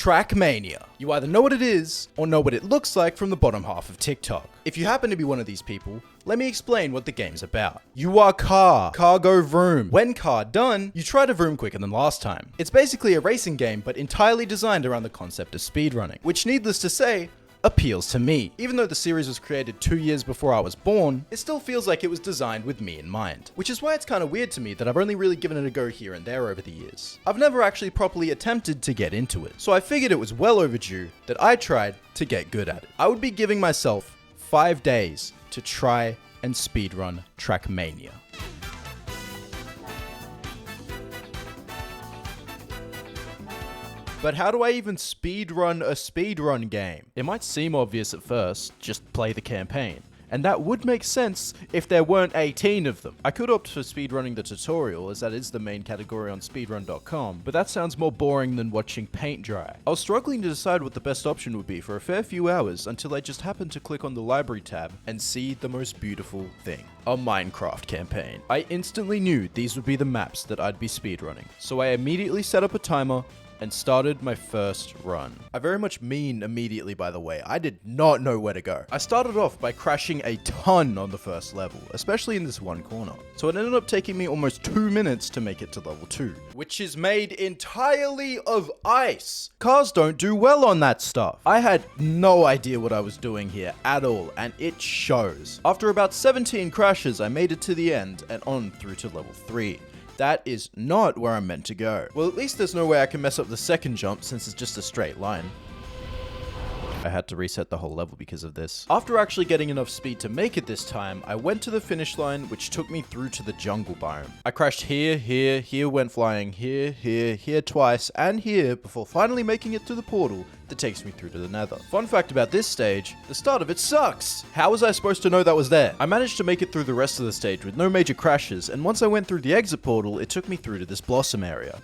Trackmania. You either know what it is, or know what it looks like from the bottom half of TikTok. If you happen to be one of these people, let me explain what the game's about. You are car go vroom. When car done, you try to vroom quicker than last time. It's basically a racing game, but entirely designed around the concept of speedrunning, which needless to say, appeals to me. Even though the series was created 2 years before I was born, it still feels like it was designed with me in mind. Which is why it's kind of weird to me that I've only really given it a go here and there over the years. I've never actually properly attempted to get into it, so I figured it was well overdue that I tried to get good at it. I would be giving myself 5 days to try and speedrun Trackmania. But how do I even speedrun a speedrun game? It might seem obvious at first, just play the campaign. And that would make sense if there weren't 18 of them. I could opt for speedrunning the tutorial, as that is the main category on speedrun.com, but that sounds more boring than watching paint dry. I was struggling to decide what the best option would be for a fair few hours until I just happened to click on the library tab and see the most beautiful thing. A Minecraft campaign. I instantly knew these would be the maps that I'd be speedrunning, so I immediately set up a timer and started my first run. I very much mean immediately, by the way. I did not know where to go. I started off by crashing a ton on the first level, especially in this one corner. So it ended up taking me almost 2 minutes to make it to level 2, which is made entirely of ice. Cars don't do well on that stuff. I had no idea what I was doing here at all, and it shows. After about 17 crashes, I made it to the end and on through to level 3. That is not where I'm meant to go. Well, at least there's no way I can mess up the second jump since it's just a straight line. I had to reset the whole level because of this. After actually getting enough speed to make it this time, I went to the finish line, which took me through to the jungle biome. I crashed here, went flying, here twice, and here, before finally making it to the portal that takes me through to the nether. Fun fact about this stage, the start of it sucks! How was I supposed to know that was there? I managed to make it through the rest of the stage with no major crashes, and once I went through the exit portal, it took me through to this blossom area.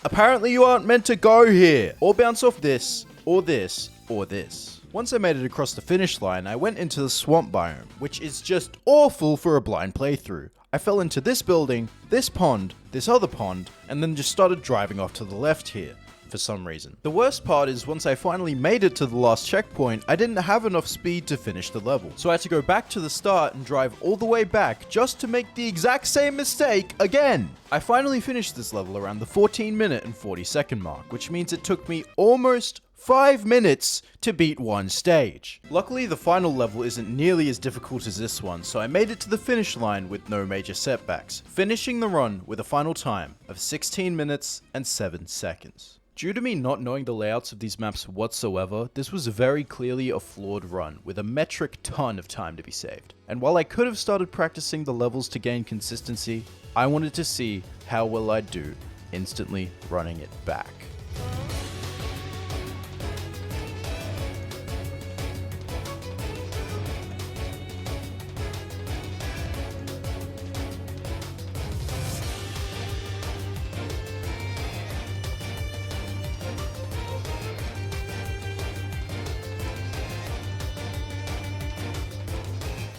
Apparently you aren't meant to go here! Or bounce off this, or this, or this. Once I made it across the finish line, I went into the swamp biome, which is just awful for a blind playthrough. I fell into this building, this pond, this other pond, and then just started driving off to the left here, for some reason. The worst part is once I finally made it to the last checkpoint, I didn't have enough speed to finish the level. So I had to go back to the start and drive all the way back just to make the exact same mistake again. I finally finished this level around the 14-minute and 40-second mark, which means it took me almost 5 minutes to beat one stage. Luckily, the final level isn't nearly as difficult as this one, so I made it to the finish line with no major setbacks, finishing the run with a final time of 16 minutes and 7 seconds. Due to me not knowing the layouts of these maps whatsoever, this was very clearly a flawed run, with a metric ton of time to be saved. And while I could have started practicing the levels to gain consistency, I wanted to see how well I'd do instantly running it back.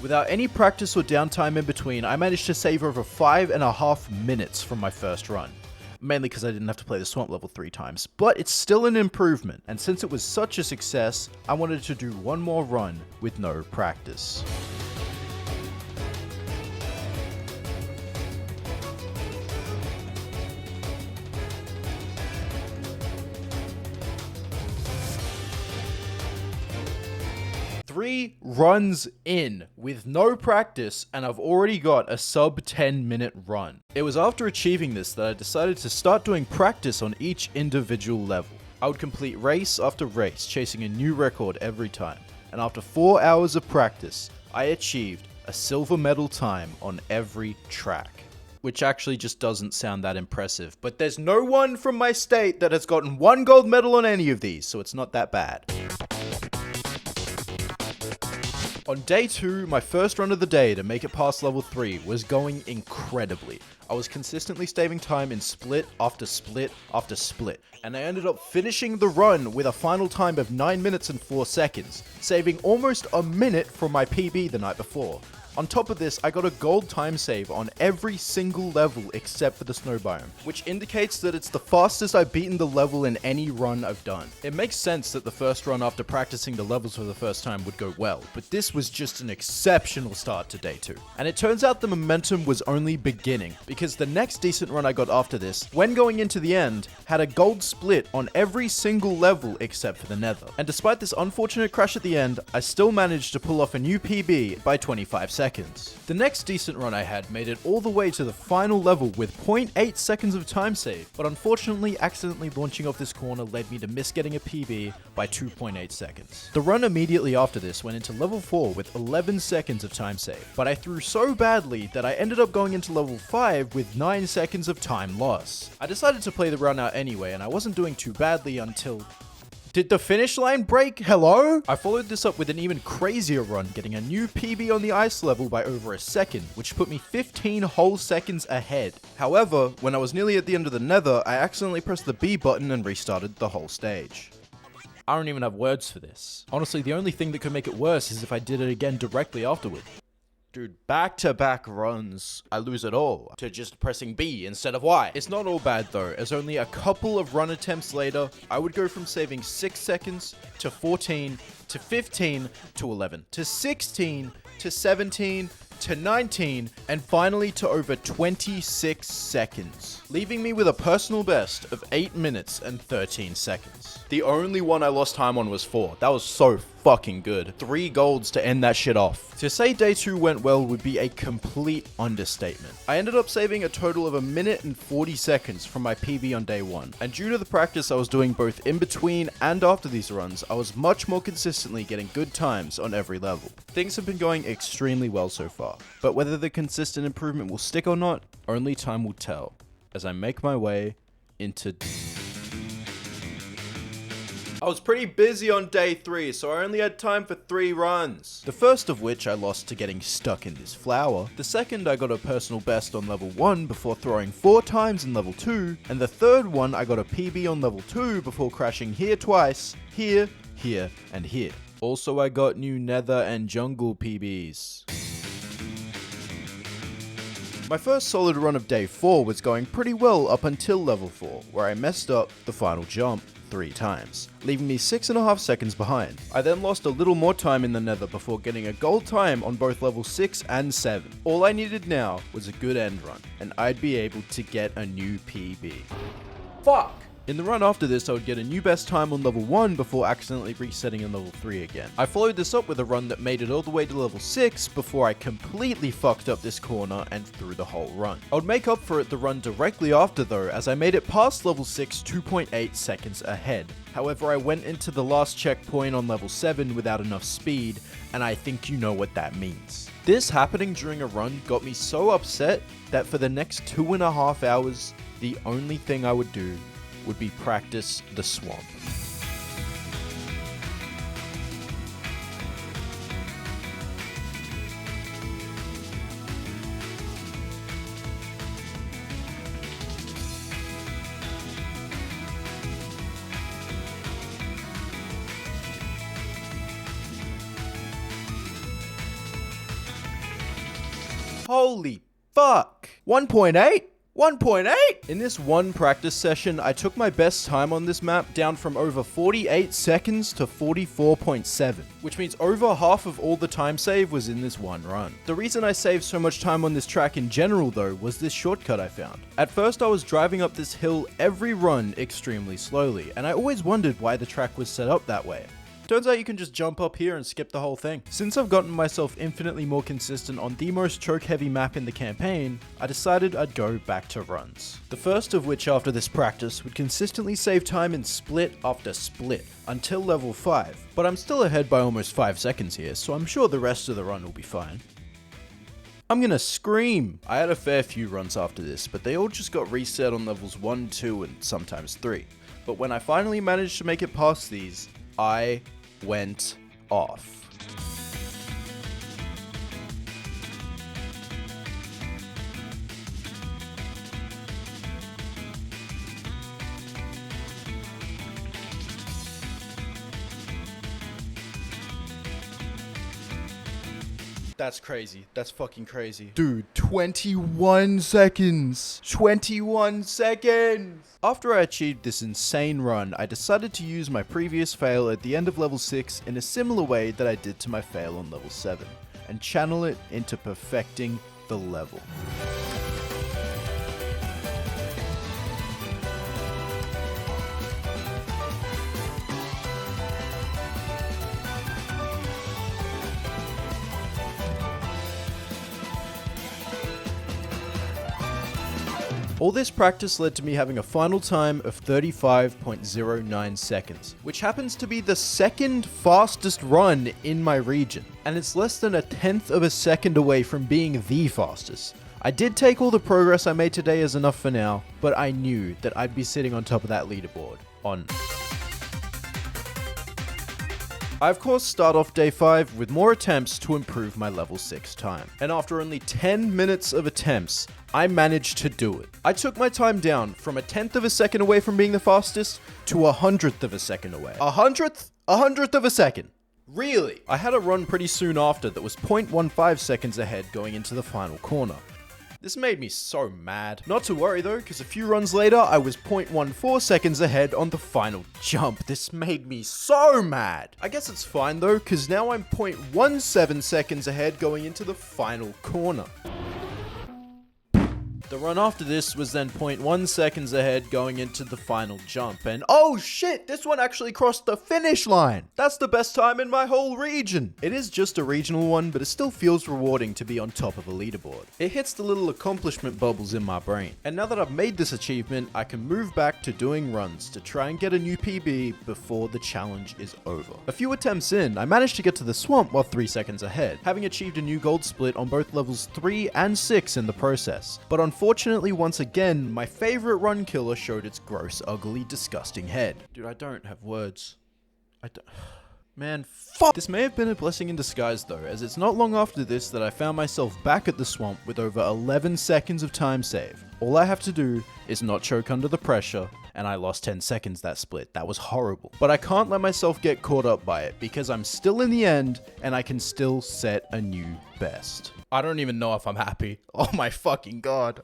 Without any practice or downtime in between, I managed to save over 5.5 minutes from my first run. Mainly because I didn't have to play the swamp level 3 times, but it's still an improvement, and since it was such a success, I wanted to do one more run with no practice. Three runs in with no practice, and I've already got a sub 10-minute run. It was after achieving this that I decided to start doing practice on each individual level. I would complete race after race, chasing a new record every time, and after 4 hours of practice, I achieved a silver medal time on every track. Which actually just doesn't sound that impressive, but there's no one from my state that has gotten 1 gold medal on any of these, so it's not that bad. On day 2, my first run of the day to make it past level 3 was going incredibly. I was consistently saving time in split after split after split, and I ended up finishing the run with a final time of 9 minutes and 4 seconds, saving almost a minute from my PB the night before. On top of this, I got a gold time save on every single level except for the snow biome, which indicates that it's the fastest I've beaten the level in any run I've done. It makes sense that the first run after practicing the levels for the first time would go well, but this was just an exceptional start to day 2. And it turns out the momentum was only beginning, because the next decent run I got after this, when going into the end, had a gold split on every single level except for the nether. And despite this unfortunate crash at the end, I still managed to pull off a new PB by 25 seconds. The next decent run I had made it all the way to the final level with 0.8 seconds of time save, but unfortunately accidentally launching off this corner led me to miss getting a PB by 2.8 seconds. The run immediately after this went into level 4 with 11 seconds of time save, but I threw so badly that I ended up going into level 5 with 9 seconds of time loss. I decided to play the run out anyway, and I wasn't doing too badly until... Did the finish line break? Hello? I followed this up with an even crazier run, getting a new PB on the ice level by over a second, which put me 15 whole seconds ahead. However, when I was nearly at the end of the nether, I accidentally pressed the B button and restarted the whole stage. I don't even have words for this. Honestly, the only thing that could make it worse is if I did it again directly afterward. Dude, back-to-back runs, I lose it all to just pressing B instead of Y. It's not all bad though, as only a couple of run attempts later, I would go from saving 6 seconds to 14 to 15 to 11 to 16 to 17 to 19 and finally to over 26 seconds, leaving me with a personal best of 8 minutes and 13 seconds. The only one I lost time on was 4. That was so fucking good. 3 golds to end that shit off. To say day 2 went well would be a complete understatement. I ended up saving a total of 1 minute and 40 seconds from my PB on day 1, and due to the practice I was doing both in between and after these runs, I was much more consistently getting good times on every level. Things have been going extremely well so far, but whether the consistent improvement will stick or not, only time will tell, as I make my way into... I was pretty busy on day 3, so I only had time for 3 runs. The first of which I lost to getting stuck in this flower. The second I got a personal best on level 1 before throwing 4 times in level 2. And the third one I got a PB on level 2 before crashing here twice, here, here, and here. Also I got new nether and jungle PBs. My first solid run of day 4 was going pretty well up until level 4, where I messed up the final jump 3 times, leaving me 6.5 seconds behind. I then lost a little more time in the nether before getting a gold time on both level 6 and 7. All I needed now was a good end run, and I'd be able to get a new PB. Fuck! In the run after this, I would get a new best time on level 1 before accidentally resetting in level 3 again. I followed this up with a run that made it all the way to level 6 before I completely fucked up this corner and threw the whole run. I would make up for it the run directly after though, as I made it past level 6 2.8 seconds ahead. However, I went into the last checkpoint on level 7 without enough speed, and I think you know what that means. This happening during a run got me so upset that for the next 2.5 hours, the only thing I would do would be practice the swamp. Holy fuck! 1.8? 1.8? In this one practice session, I took my best time on this map down from over 48 seconds to 44.7, which means over half of all the time save was in this one run. The reason I saved so much time on this track in general though was this shortcut I found. At first I was driving up this hill every run extremely slowly, and I always wondered why the track was set up that way. Turns out you can just jump up here and skip the whole thing. Since I've gotten myself infinitely more consistent on the most choke-heavy map in the campaign, I decided I'd go back to runs. The first of which after this practice would consistently save time in split after split, until level 5. But I'm still ahead by almost 5 seconds here, so I'm sure the rest of the run will be fine. I'm gonna scream! I had a fair few runs after this, but they all just got reset on levels 1, 2, and sometimes 3. But when I finally managed to make it past these, I went off. That's crazy. That's fucking crazy. Dude, 21 seconds. 21 seconds. After I achieved this insane run, I decided to use my previous fail at the end of level 6 in a similar way that I did to my fail on level 7, and channel it into perfecting the level. All this practice led to me having a final time of 35.09 seconds, which happens to be the second fastest run in my region, and it's less than 1/10 of a second away from being the fastest. I did take all the progress I made today as enough for now, but I knew that I'd be sitting on top of that leaderboard on... I of course start off day 5 with more attempts to improve my level 6 time, and after only 10 minutes of attempts, I managed to do it. I took my time down from 1/10 of a second away from being the fastest to 100th of a second away. 100th? 100th of a second. Really? I had a run pretty soon after that was 0.15 seconds ahead going into the final corner. This made me so mad. Not to worry though, because a few runs later, I was 0.14 seconds ahead on the final jump. This made me so mad. I guess it's fine though, because now I'm 0.17 seconds ahead going into the final corner. The run after this was then 0.1 seconds ahead going into the final jump, and oh shit, this one actually crossed the finish line! That's the best time in my whole region! It is just a regional one, but it still feels rewarding to be on top of a leaderboard. It hits the little accomplishment bubbles in my brain, and now that I've made this achievement, I can move back to doing runs to try and get a new PB before the challenge is over. A few attempts in, I managed to get to the swamp while 3 seconds ahead, having achieved a new gold split on both levels 3 and 6 in the process, but unfortunately, once again, my favorite run killer showed its gross, ugly, disgusting head. Dude, I don't have words. Man, fuck! This may have been a blessing in disguise though, as it's not long after this that I found myself back at the swamp with over 11 seconds of time saved. All I have to do is not choke under the pressure, and I lost 10 seconds that split. That was horrible. But I can't let myself get caught up by it, because I'm still in the end, and I can still set a new best. I don't even know if I'm happy. Oh my fucking god.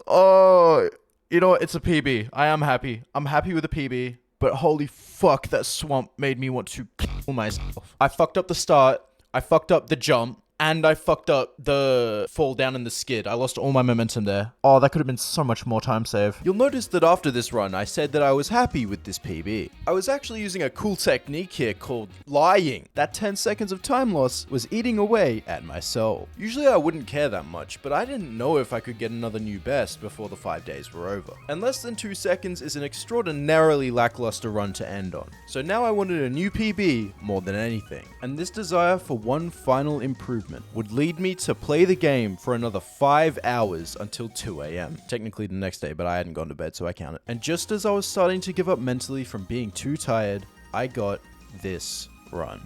Oh, you know what? It's a PB. I am happy. I'm happy with the PB. But holy fuck, that swamp made me want to kill myself. I fucked up the start. I fucked up the jump. And I fucked up the fall down in the skid. I lost all my momentum there. Oh, that could have been so much more time save. You'll notice that after this run, I said that I was happy with this PB. I was actually using a cool technique here called lying. That 10 seconds of time loss was eating away at my soul. Usually I wouldn't care that much, but I didn't know if I could get another new best before the 5 days were over. And less than 2 seconds is an extraordinarily lackluster run to end on. So now I wanted a new PB more than anything. And this desire for one final improvement would lead me to play the game for another 5 hours until 2 AM. Technically the next day, but I hadn't gone to bed, so I count it. And just as I was starting to give up mentally from being too tired, I got this run.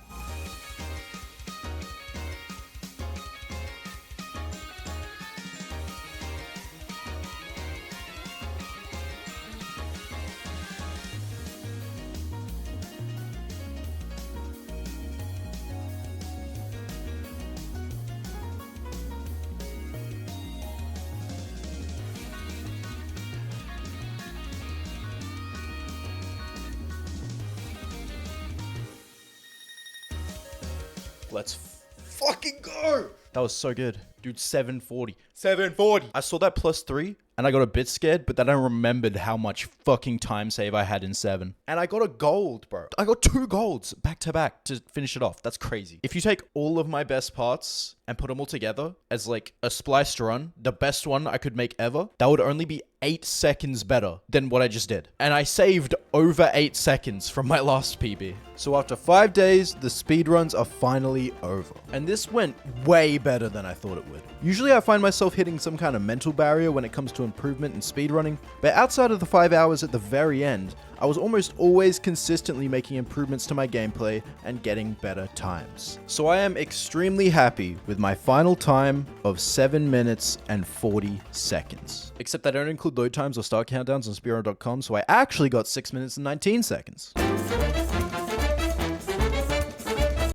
Let's fucking go! That was so good. Dude, 740. 740! I saw that +3, and I got a bit scared, but then I remembered how much fucking time save I had in 7. And I got a gold, bro. I got 2 golds back to back to finish it off. That's crazy. If you take all of my best parts and put them all together as like a spliced run, the best one I could make ever, that would only be 8 seconds better than what I just did. And I saved over 8 seconds from my last PB. So after 5 days, the speedruns are finally over. And this went way better than I thought it would. Usually I find myself hitting some kind of mental barrier when it comes to improvement in speedrunning, but outside of the 5 hours at the very end, I was almost always consistently making improvements to my gameplay and getting better times. So I am extremely happy with my final time of 7 minutes and 40 seconds. Except I don't include load times or start countdowns on speedrun.com, so I actually got 6 minutes and 19 seconds.